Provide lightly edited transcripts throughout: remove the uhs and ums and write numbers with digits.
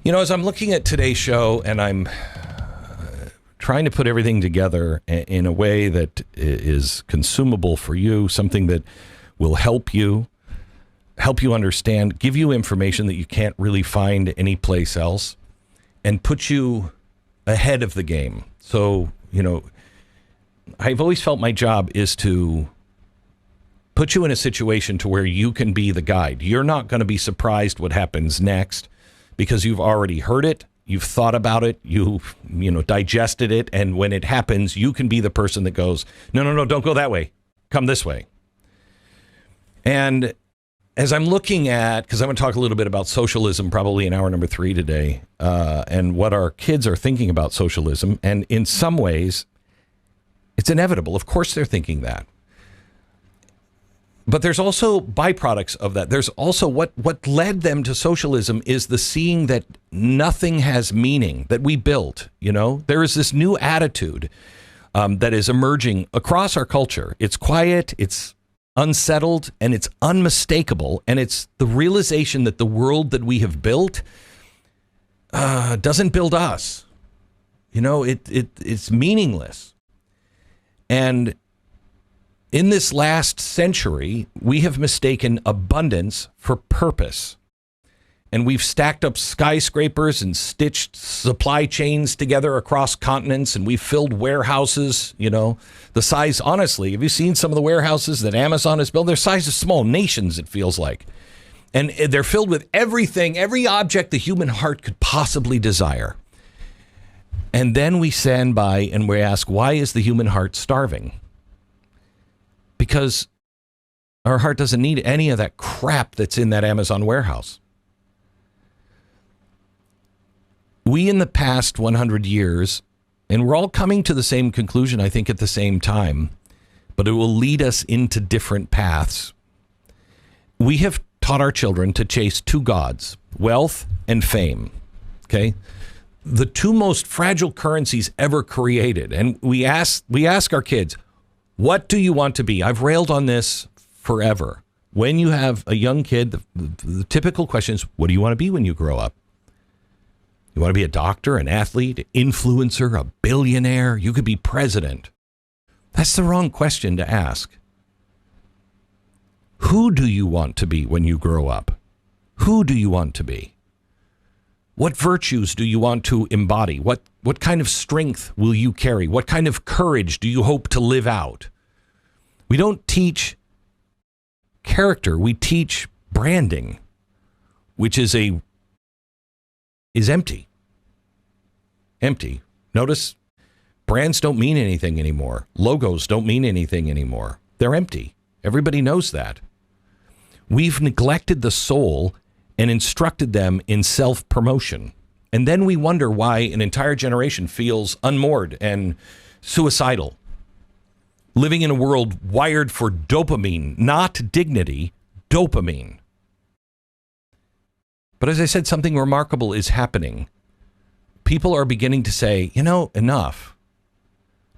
You know, as I'm looking at today's show and I'm trying to put everything together in a way that is consumable for you, something that will help you understand, give you information that you can't really find anyplace else, and put you ahead of the game. So, you know, I've always felt my job is to put you in a situation to where you can be the guide. You're not going to be surprised what happens next because you've already heard it, you've thought about it, you've digested it, and when it happens, you can be the person that goes, no, don't go that way, come this way. And as I'm looking at, because I'm going to talk a little bit about socialism, probably in hour number 3 today, and what our kids are thinking about socialism, and in some ways, it's inevitable. Of course they're thinking that. But there's also byproducts of that. There's also what led them to socialism is the seeing that nothing has meaning that we built. You know, there is this new attitude that is emerging across our culture. It's quiet, it's unsettled, and it's unmistakable. And it's the realization that the world that we have built doesn't build us. You know, it's meaningless. And in this last century, we have mistaken abundance for purpose. And we've stacked up skyscrapers and stitched supply chains together across continents, and we've filled warehouses, you know, the size, honestly, have you seen some of the warehouses that Amazon has built? They're size of small nations, it feels like. And they're filled with everything, every object the human heart could possibly desire. And then we stand by and we ask, why is the human heart starving? Because our heart doesn't need any of that crap that's in that Amazon warehouse. We in the past 100 years, and we're all coming to the same conclusion, I think, at the same time, but it will lead us into different paths. We have taught our children to chase two gods, wealth and fame. Okay? The two most fragile currencies ever created. And we ask our kids, what do you want to be? I've railed on this forever. When you have a young kid, the typical question is, what do you want to be when you grow up? You want to be a doctor, an athlete, influencer, a billionaire? You could be president. That's the wrong question to ask. Who do you want to be when you grow up? Who do you want to be? What virtues do you want to embody? What kind of strength will you carry? What kind of courage do you hope to live out? We don't teach character. We teach branding, which is empty. Empty. Notice brands don't mean anything anymore. Logos don't mean anything anymore. They're empty. Everybody knows that. We've neglected the soul and instructed them in self-promotion. And then we wonder why an entire generation feels unmoored and suicidal. Living in a world wired for dopamine, not dignity, dopamine. But as I said, something remarkable is happening. People are beginning to say, you know, enough.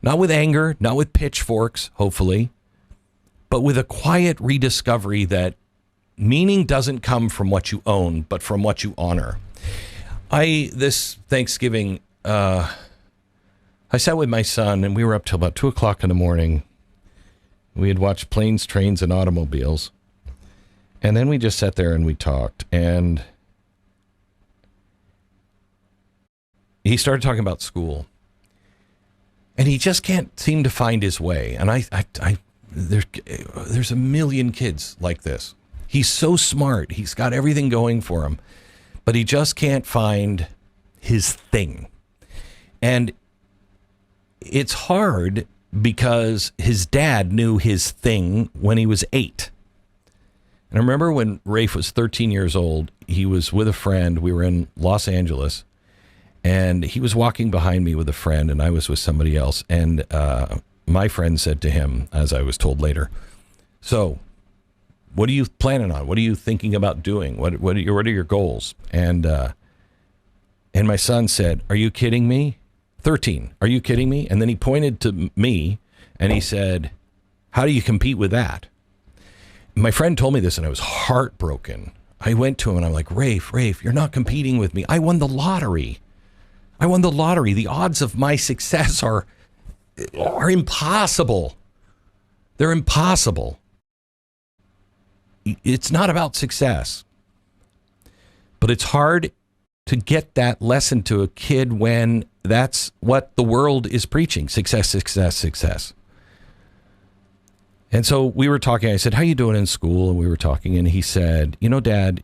Not with anger, not with pitchforks, hopefully, but with a quiet rediscovery that meaning doesn't come from what you own, but from what you honor. This Thanksgiving, I sat with my son and we were up till about 2:00 in the morning. We had watched Planes, Trains, and Automobiles. And then we just sat there and we talked. And he started talking about school. And he just can't seem to find his way. And there's a million kids like this. He's so smart. He's got everything going for him. But he just can't find his thing. And it's hard because his dad knew his thing when he was 8. And I remember when Rafe was 13 years old, he was with a friend. We were in Los Angeles. And he was walking behind me with a friend, and I was with somebody else. And my friend said to him, as I was told later, so what are you planning on? What are you thinking about doing? What are your goals? And my son said, are you kidding me? 13, are you kidding me? And then he pointed to me, and he said, how do you compete with that? My friend told me this, and I was heartbroken. I went to him and I'm like, Rafe, you're not competing with me. I won the lottery. The odds of my success are impossible. They're impossible. It's not about success. But it's hard to get that lesson to a kid when that's what the world is preaching. Success, success, success. And so we were talking. I said, how you doing in school? And we were talking. And he said, Dad,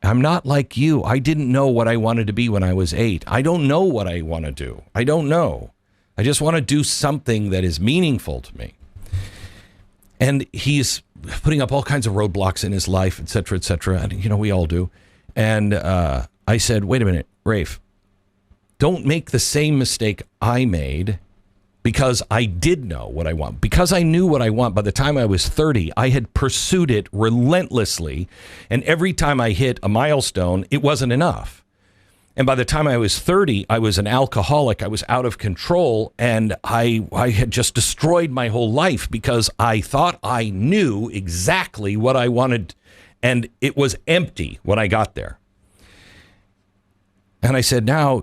I'm not like you. I didn't know what I wanted to be when I was 8. I don't know what I want to do. I don't know. I just want to do something that is meaningful to me. And he's putting up all kinds of roadblocks in his life, et cetera, et cetera. And, we all do. And I said, wait a minute, Rafe, don't make the same mistake I made, because I did know what I want. Because I knew what I want, by the time I was 30, I had pursued it relentlessly. And every time I hit a milestone, it wasn't enough. And by the time I was 30, I was an alcoholic. I was out of control. And I had just destroyed my whole life because I thought I knew exactly what I wanted. And it was empty when I got there. And I said, now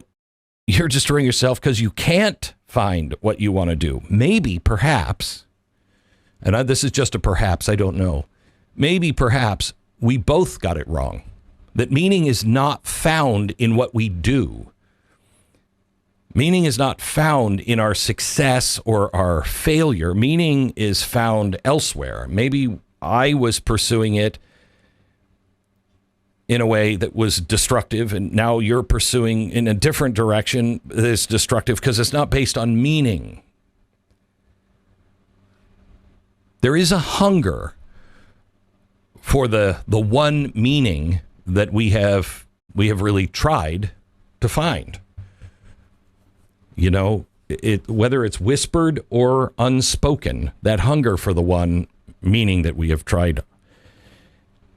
you're destroying yourself because you can't find what you want to do. Maybe, perhaps, and this is just a perhaps, I don't know. Maybe, perhaps, we both got it wrong. That meaning is not found in what we do. Meaning is not found in our success or our failure. Meaning is found elsewhere. Maybe I was pursuing it in a way that was destructive, and now you're pursuing in a different direction that is destructive because it's not based on meaning. There is a hunger for the one meaning that we have really tried to find. Whether it's whispered or unspoken, that hunger for the one meaning that we have tried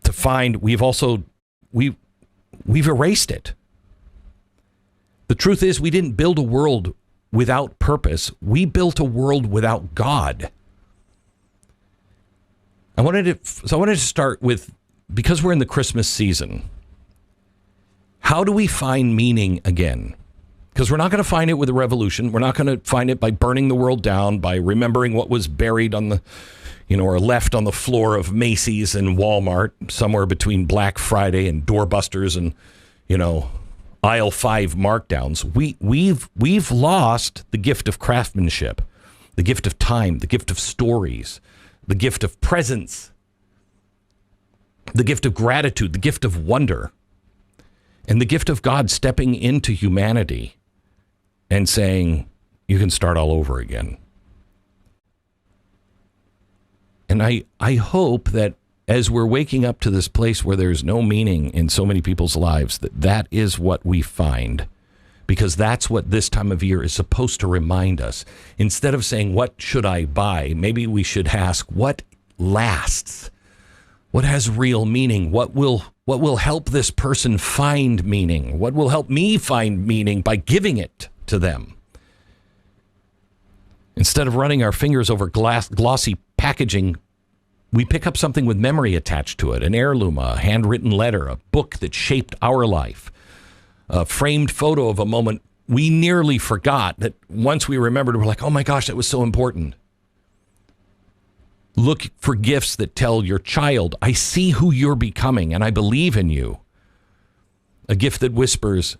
to find, we've erased it. The truth is, we didn't build a world without purpose. We built a world without God. I wanted to start with, because we're in the Christmas season, how do we find meaning again? Because we're not going to find it with a revolution. We're not going to find it by burning the world down, by remembering what was buried on the or left on the floor of Macy's and Walmart, somewhere between Black Friday and doorbusters and, aisle 5 markdowns. We've lost the gift of craftsmanship, the gift of time, the gift of stories, the gift of presence, the gift of gratitude, the gift of wonder, and the gift of God stepping into humanity and saying, you can start all over again. And I hope that as we're waking up to this place where there's no meaning in so many people's lives, that is what we find. Because that's what this time of year is supposed to remind us. Instead of saying, what should I buy? Maybe we should ask, what lasts? What has real meaning? What will help this person find meaning? What will help me find meaning by giving it to them? Instead of running our fingers over glossy packaging, we pick up something with memory attached to it, an heirloom, a handwritten letter, a book that shaped our life, a framed photo of a moment we nearly forgot that once we remembered, we're like, oh my gosh, that was so important. Look for gifts that tell your child, I see who you're becoming and I believe in you. A gift that whispers,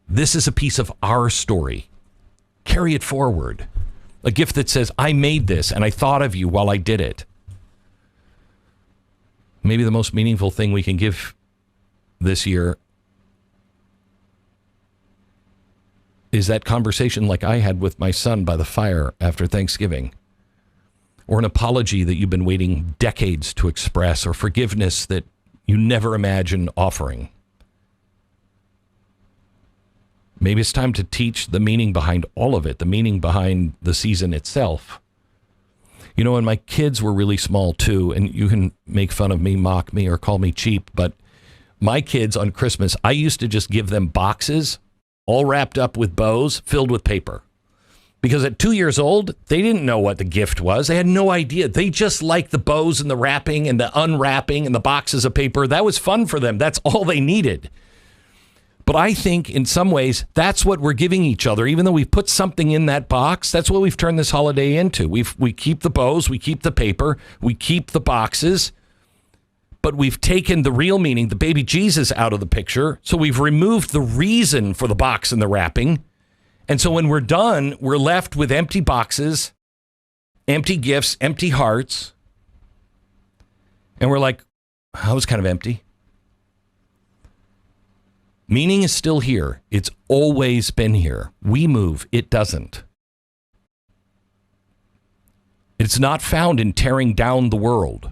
this is a piece of our story. Carry it forward. A gift that says, I made this and I thought of you while I did it. Maybe the most meaningful thing we can give this year is that conversation like I had with my son by the fire after Thanksgiving. Or an apology that you've been waiting decades to express, or forgiveness that you never imagined offering. Maybe it's time to teach the meaning behind all of it, the meaning behind the season itself. And my kids were really small too, and you can make fun of me, mock me, or call me cheap, but my kids on Christmas, I used to just give them boxes all wrapped up with bows, filled with paper. Because at 2 years old, they didn't know what the gift was. They had no idea. They just liked the bows and the wrapping and the unwrapping and the boxes of paper. That was fun for them. That's all they needed. But I think in some ways, that's what we're giving each other. Even though we put something in that box, that's what we've turned this holiday into. We keep the bows, we keep the paper, we keep the boxes, but we've taken the real meaning, the baby Jesus, out of the picture. So we've removed the reason for the box and the wrapping. And so when we're done, we're left with empty boxes, empty gifts, empty hearts. And we're like, that was kind of empty. Meaning is still here. It's always been here. We move. It doesn't. It's not found in tearing down the world.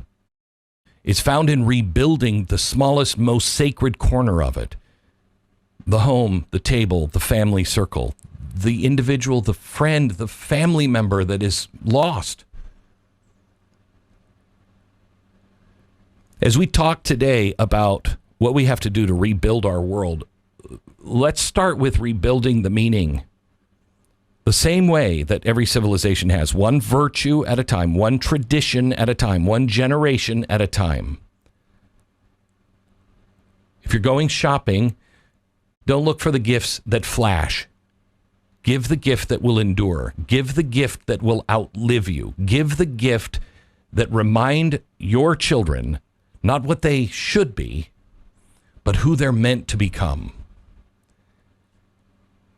It's found in rebuilding the smallest, most sacred corner of it. The home, the table, the family circle, the individual, the friend, the family member that is lost. As we talk today about what we have to do to rebuild our world, let's start with rebuilding the meaning. The same way that every civilization has, one virtue at a time, one tradition at a time, one generation at a time. If you're going shopping, don't look for the gifts that flash. Give the gift that will endure. Give the gift that will outlive you. Give the gift that remind your children not what they should be, but who they're meant to become.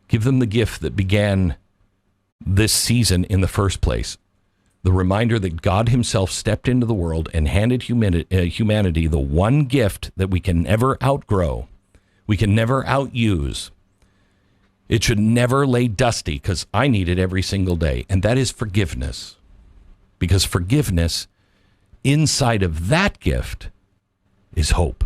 Give them the gift that began this season in the first place. The reminder that God himself stepped into the world and handed humanity the one gift that we can never outgrow. We can never outuse. It should never lay dusty, because I need it every single day. And that is forgiveness. Because forgiveness, inside of that gift, is hope.